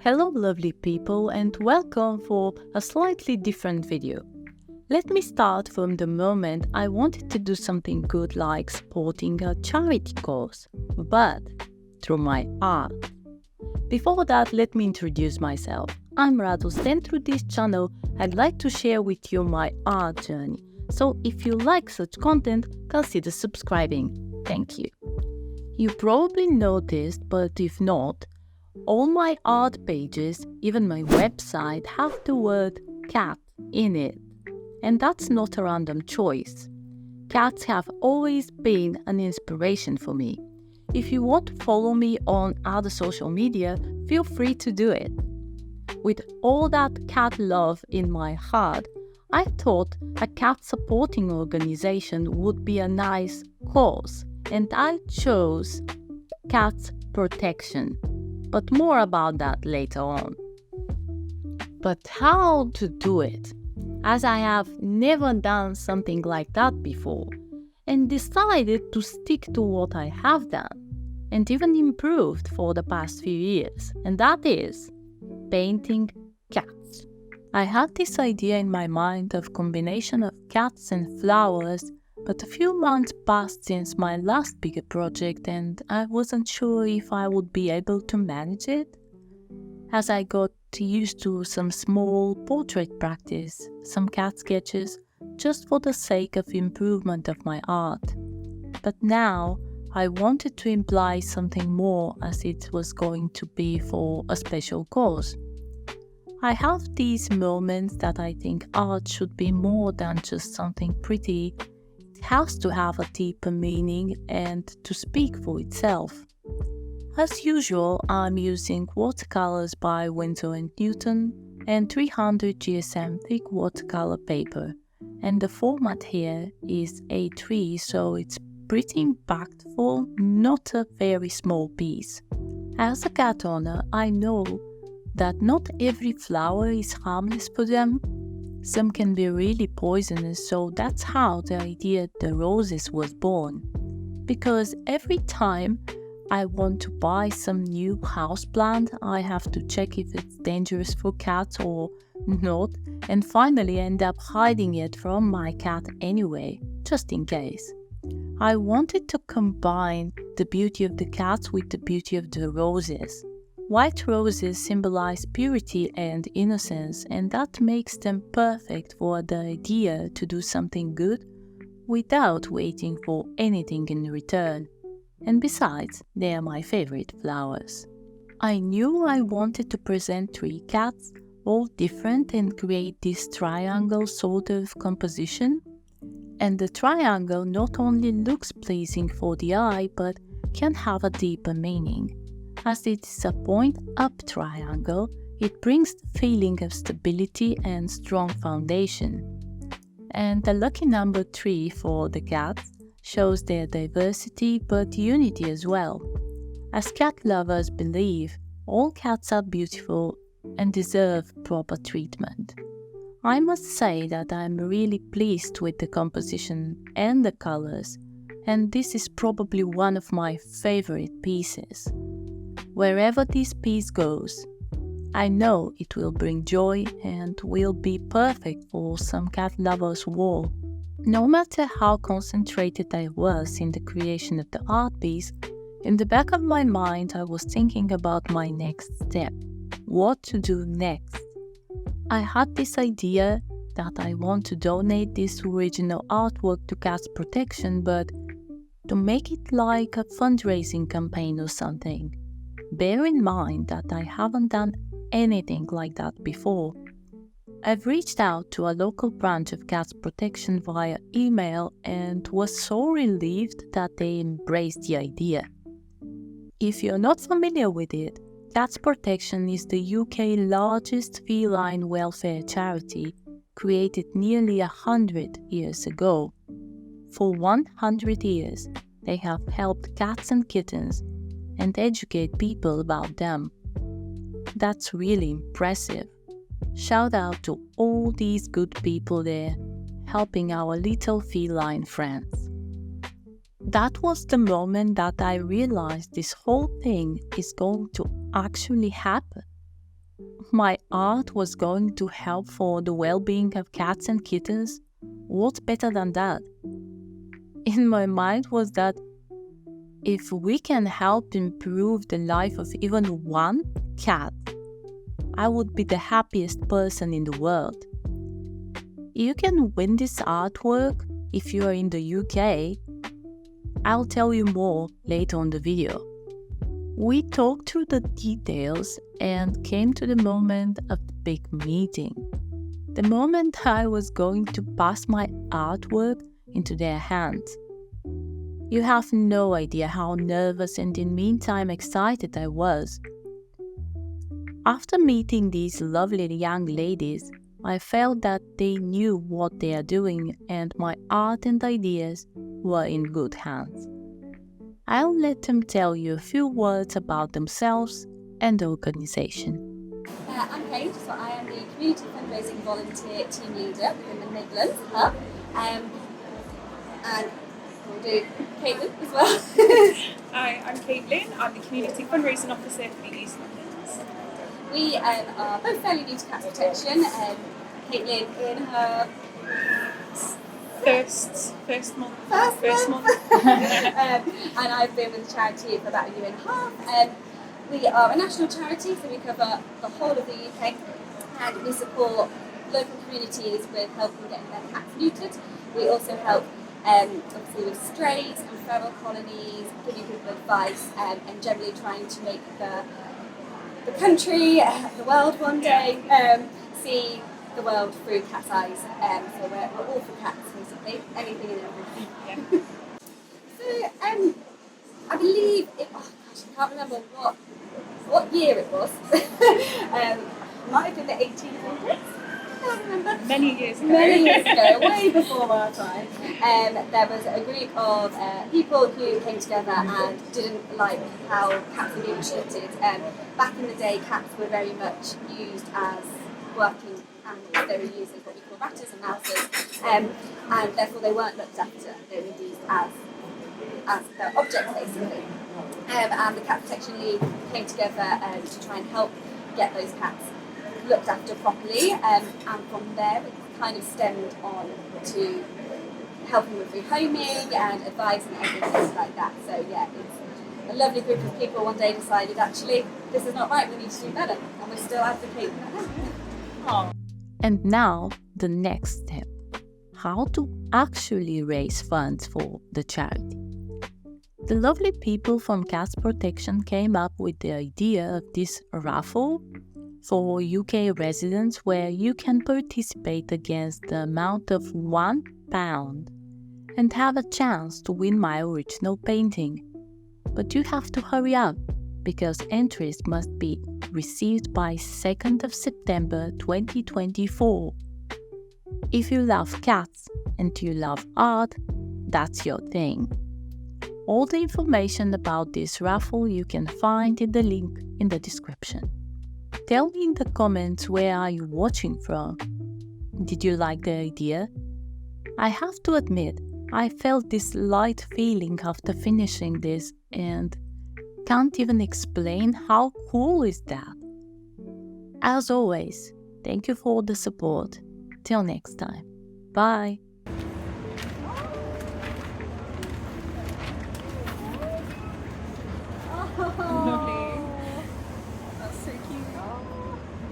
Hello lovely people, and welcome for a slightly different video. Let me start from the moment I wanted to do something good like supporting a charity cause, but through my art. Before that, let me introduce myself. I'm Radost, and through this channel I'd like to share with you my art journey. So if you like such content, consider subscribing. Thank you. You probably noticed, but if not, all my art pages, even my website, have the word cat in it. And that's not a random choice. Cats have always been an inspiration for me. If you want to follow me on other social media, feel free to do it. With all that cat love in my heart, I thought a cat supporting organization would be a nice cause, and I chose Cats Protection. But more about that later on. But how to do it? As I have never done something like that before, and decided to stick to what I have done, and even improved for the past few years, and that is painting cats. I had this idea in my mind of combination of cats and flowers, but a few months passed since my last bigger project and I wasn't sure if I would be able to manage it. As I got used to some small portrait practice, some cat sketches, just for the sake of improvement of my art. But now I wanted to imply something more, as it was going to be for a special cause. I have these moments that I think art should be more than just something pretty. It has to have a deeper meaning and to speak for itself. As usual, I'm using Watercolours by Windsor and Newton and 300 GSM thick watercolor paper, and the format here is A3, so it's pretty impactful, not a very small piece. As a cat owner, I know that not every flower is harmless for them. Some can be really poisonous, so that's how the idea the roses was born. Because every time I want to buy some new houseplant, I have to check if it's dangerous for cats or not, and finally end up hiding it from my cat anyway, just in case. I wanted to combine the beauty of the cats with the beauty of the roses. White roses symbolize purity and innocence, and that makes them perfect for the idea to do something good without waiting for anything in return. And besides, they are my favorite flowers. I knew I wanted to present three cats, all different, and create this triangle sort of composition. And the triangle not only looks pleasing for the eye, but can have a deeper meaning. As it is a point-up triangle, it brings the feeling of stability and strong foundation. And the lucky number 3 for the cats shows their diversity but unity as well. As cat lovers believe, all cats are beautiful and deserve proper treatment. I must say that I'm really pleased with the composition and the colors, and this is probably one of my favorite pieces. Wherever this piece goes, I know it will bring joy and will be perfect for some cat lovers' wall. No matter how concentrated I was in the creation of the art piece, in the back of my mind I was thinking about my next step. What to do next? I had this idea that I want to donate this original artwork to Cats Protection, but to make it like a fundraising campaign or something. Bear in mind that I haven't done anything like that before. I've reached out to a local branch of Cats Protection via email and was so relieved that they embraced the idea. If you're not familiar with it, Cats Protection is the UK's largest feline welfare charity, created nearly 100 years ago. For 100 years, they have helped cats and kittens and educate people about them. That's really impressive. Shout out to all these good people there, helping our little feline friends. That was the moment that I realized this whole thing is going to actually happen. My art was going to help for the well-being of cats and kittens. What's better than that? In my mind was that if we can help improve the life of even one cat, I would be the happiest person in the world. You can win this artwork if you are in the UK. I'll tell you more later on the video. We talked through the details and came to the moment of the big meeting. The moment I was going to pass my artwork into their hands. You have no idea how nervous and in the meantime excited I was. After meeting these lovely young ladies, I felt that they knew what they are doing and my art and ideas were in good hands. I'll let them tell you a few words about themselves and the organization. I'm Paige, so I am the Community Fundraising Volunteer Team Leader within the Midlands Hub. And we'll do Caitlin as well. Hi, I'm Caitlin. I'm the Community Fundraising Officer for the East Midlands. We are both fairly new to cats protection. Caitlin in her First month. And I've been with the charity for about 1.5 years. We are a national charity, so we cover the whole of the UK, and we support local communities with helping getting their cats neutered. We also help obviously with strays and feral colonies, giving people advice, and generally trying to make the country, the world one day, see the world through cat's eyes. So we're all for cats, basically, anything and everything. So I believe it. Oh gosh, I can't remember what year it was. Might have been the 1800s. I can't remember. Many years ago, way before our time. There was a group of people who came together and didn't like how cats were being treated. Back in the day, cats were very much used as working animals. They were used as what we call ratters and mousers, and therefore they weren't looked after. They were used as their objects, basically. And the Cat Protection League came together to try and help get those cats looked after properly, and from there it kind of stemmed on to helping with rehoming and advice and everything like that. So yeah, it's a lovely group of people one day decided actually this is not right, we need to do better, and we're still advocating that now. And now the next step, how to actually raise funds for the charity. The lovely people from Cats Protection came up with the idea of this raffle for UK residents where you can participate against the amount of £1 and have a chance to win my original painting. But you have to hurry up because entries must be received by 2nd of September 2024. If you love cats and you love art, that's your thing. All the information about this raffle you can find in the link in the description. Tell me in the comments where are you watching from. Did you like the idea? I have to admit, I felt this light feeling after finishing this and can't even explain how cool is that. As always, thank you for the support. Till next time. Bye. Oh.